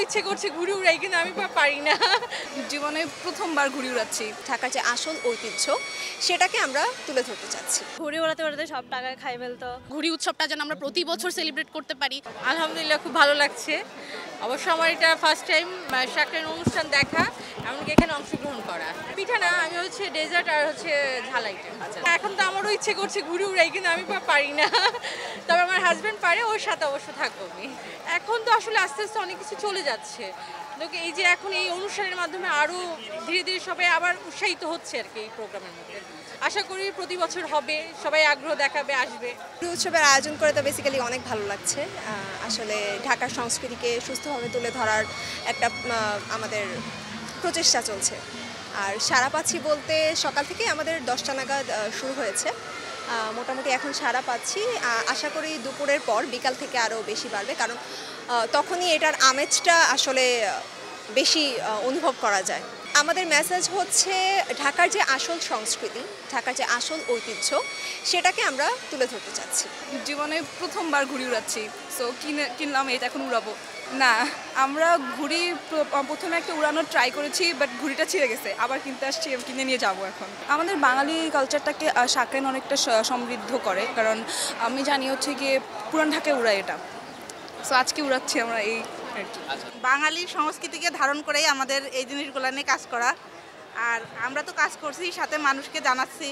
ইচ্ছে করছে ঘুড়ি উড়াই, কিন্তু আমি পারি না। জীবনে প্রথমবার ঘুড়ি উড়াচ্ছি। ঢাকার যে আসল ঐতিহ্য সেটাকে আমরা তুলে ধরতে চাচ্ছি। ঘুড়ি ওড়াতে ওড়াতে সব টাকা খাই ফেলতো। ঘুড়ি উৎসবটা যেন আমরা প্রতি বছর সেলিব্রেট করতে পারি। আলহামদুলিল্লাহ, খুব ভালো লাগছে। অবশ্য আমার এটা ফার্স্ট টাইম শাকরাইন অনুষ্ঠান দেখা, এমনকি এখানে অংশগ্রহণ করা। পিঠা না, আমি হচ্ছে ডেজার্ট আর হচ্ছে ঝালাইটা। এখন তো আমারও ইচ্ছে করছে ঘুড়ি উড়াই, কিন্তু আমি পারি না। তবে আমার হাজব্যান্ড পারে, ওর সাথে অবশ্য থাকবো আমি। এখন তো আসলে আস্তে আস্তে অনেক কিছু চলে যাচ্ছে। এই যে এখন এই অনুষ্ঠানের মাধ্যমে আরও ধীরে ধীরে সবাই আবার উৎসাহিত হচ্ছে আর কি এই প্রোগ্রামের মধ্যে। আশা করি প্রতি বছর হবে, সবাই আগ্রহ দেখাবে, আসবে। ঘুড়ি উৎসবের আয়োজন করে তো বেসিক্যালি অনেক ভালো লাগছে। আসলে ঢাকার সংস্কৃতিকে সুস্থভাবে তুলে ধরার একটা আমাদের প্রচেষ্টা চলছে। আর সারা পাচ্ছি বলতে সকাল থেকে আমাদের 10টা নাগাদ শুরু হয়েছে। মোটামুটি এখন সারা পাচ্ছি। আশা করি দুপুরের পর বিকাল থেকে আরও বেশি বাড়বে, কারণ তখনই এটার আমেজটা আসলে বেশি অনুভব করা যায়। আমাদের মেসেজ হচ্ছে ঢাকার যে আসল সংস্কৃতি, ঢাকার যে আসল ঐতিহ্য সেটাকে আমরা তুলে ধরতে চাচ্ছি। জীবনে প্রথমবার ঘুড়ি উড়াচ্ছি, সো কিনলাম, এটা এখন উড়াবো না। আমরা ঘুড়ি প্রথমে একটা উড়ানোর ট্রাই করেছি, বাট ঘুড়িটা ছিঁড়ে গেছে, আবার কিনতে আসছি, কিনে নিয়ে যাবো এখন। আমাদের বাঙালি কালচারটাকে শাকরাইন অনেকটা সমৃদ্ধ করে, কারণ আমি জানি হচ্ছে গিয়ে পুরান ঢাকায় উড়াই এটা, সো আজকে উড়াচ্ছি আমরা এই আর কি। বাঙালির সংস্কৃতিকে ধারণ করেই আমাদের এই জিনিসগুলো নিয়ে কাজ করা। আর আমরা তো কাজ করছি, সাথে মানুষকে জানাচ্ছি।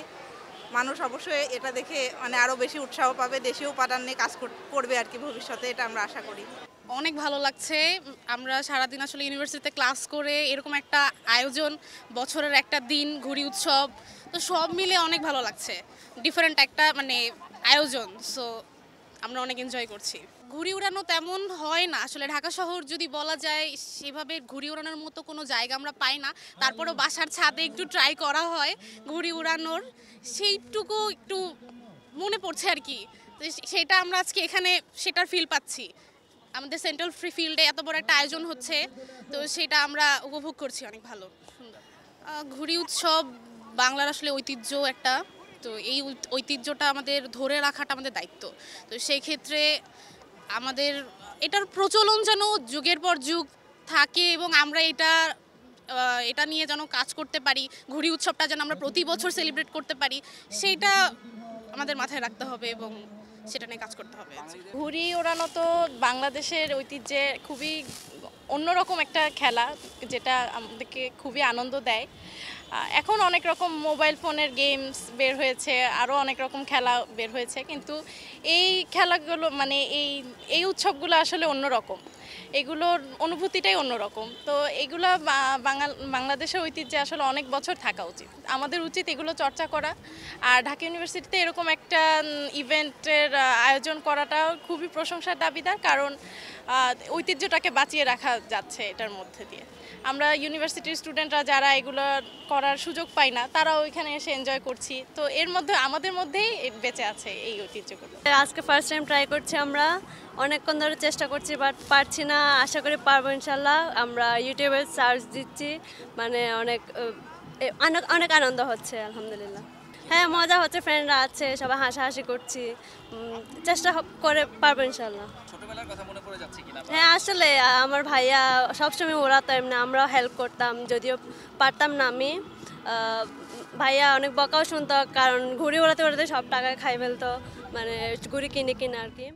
মানুষ অবশ্যই এটা দেখে মানে আরও বেশি উৎসাহ পাবে, দেশীয় উপাদান নিয়ে কাজ করবে আর কি ভবিষ্যতে, এটা আমরা আশা করি। অনেক ভালো লাগছে। আমরা সারাদিন আসলে ইউনিভার্সিটিতে ক্লাস করে এরকম একটা আয়োজন, বছরের একটা দিন ঘুড়ি উৎসব, তো সব মিলে অনেক ভালো লাগছে। ডিফারেন্ট একটা মানে আয়োজন, সো আমরা অনেক এনজয় করছি। ঘুড়ি উড়ানো তেমন হয় না আসলে, ঢাকা শহর যদি বলা যায় সেভাবে ঘুড়ি উড়ানোর মতো কোনো জায়গা আমরা পাই না। তারপরেও বাসার ছাদে একটু ট্রাই করা হয় ঘুড়ি উড়ানোর, সেইটুকু একটু মনে পড়ছে আর কি। তো সেটা আমরা আজকে এখানে সেটার ফিল পাচ্ছি। আমাদের সেন্ট্রাল ফ্রি ফিল্ডে এত বড় একটা আয়োজন হচ্ছে, তো সেটা আমরা উপভোগ করছি, অনেক ভালো সুন্দর। ঘুড়ি উৎসব বাংলার আসলে ঐতিহ্য একটা, তো এই ঐতিহ্যটা আমাদের ধরে রাখাটা আমাদের দায়িত্ব। তো সেই ক্ষেত্রে আমাদের এটার প্রচলন যেন যুগের পর যুগ থাকে, এবং আমরা এটা নিয়ে যেন কাজ করতে পারি। ঘুড়ি উৎসবটা যেন আমরা প্রতি বছর সেলিব্রেট করতে পারি, সেইটা আমাদের মাথায় রাখতে হবে এবং সেটা নিয়ে কাজ করতে হবে। ঘুড়ি ওড়ানো তো বাংলাদেশের ঐতিহ্যে খুবই অন্যরকম একটা খেলা, যেটা আমাদেরকে খুবই আনন্দ দেয়। এখন অনেক রকম মোবাইল ফোনের গেমস বের হয়েছে, আরও অনেক রকম খেলা বের হয়েছে, কিন্তু এই খেলাগুলো মানে এই উৎসবগুলো আসলে অন্যরকম, এগুলোর অনুভূতিটাই অন্যরকম। তো এগুলো বাংলাদেশের ঐতিহ্যে আসলে অনেক বছর থাকা উচিত, আমাদের উচিত এগুলো চর্চা করা। আর ঢাকা ইউনিভার্সিটিতে এরকম একটা ইভেন্টের আয়োজন করাটা খুবই প্রশংসার দাবিদার, কারণ ঐতিহ্যটাকে বাঁচিয়ে রাখা যাচ্ছে এটার মধ্যে দিয়ে। আমরা ইউনিভার্সিটির স্টুডেন্টরা যারা এগুলো করার সুযোগ পাই না, তারাও ওইখানে এসে এনজয় করছি, তো এর মধ্যে আমাদের মধ্যেই বেঁচে আছে এই ঐতিহ্যগুলো। আজকে ফার্স্ট টাইম ট্রাই করছি, আমরা অনেকক্ষণ ধরে চেষ্টা করছি, বাট পারছি না। আশা করি পারবো ইনশাল্লাহ। আমরা ইউটিউবে সার্চ দিচ্ছি, মানে অনেক অনেক আনন্দ হচ্ছে আলহামদুলিল্লাহ। হ্যাঁ, মজা হচ্ছে, ফ্রেন্ডরা আছে, সবাই হাসাহাসি করছি, চেষ্টা করে পারবো ইনশাল্লাহ। ছোটবেলার কথা মনে পড়ে যাচ্ছে কিনা? হ্যাঁ, আসলে আমার ভাইয়া সবসময় ওড়াতো, এমনি আমরাও হেল্প করতাম, যদিও পারতাম না আমি। ভাইয়া অনেক বকাও শুনতো, কারণ ঘুড়ি ওড়াতে ওড়াতে সব টাকা খাই ফেলতো, মানে ঘুড়ি কিনে কিনে আর কি।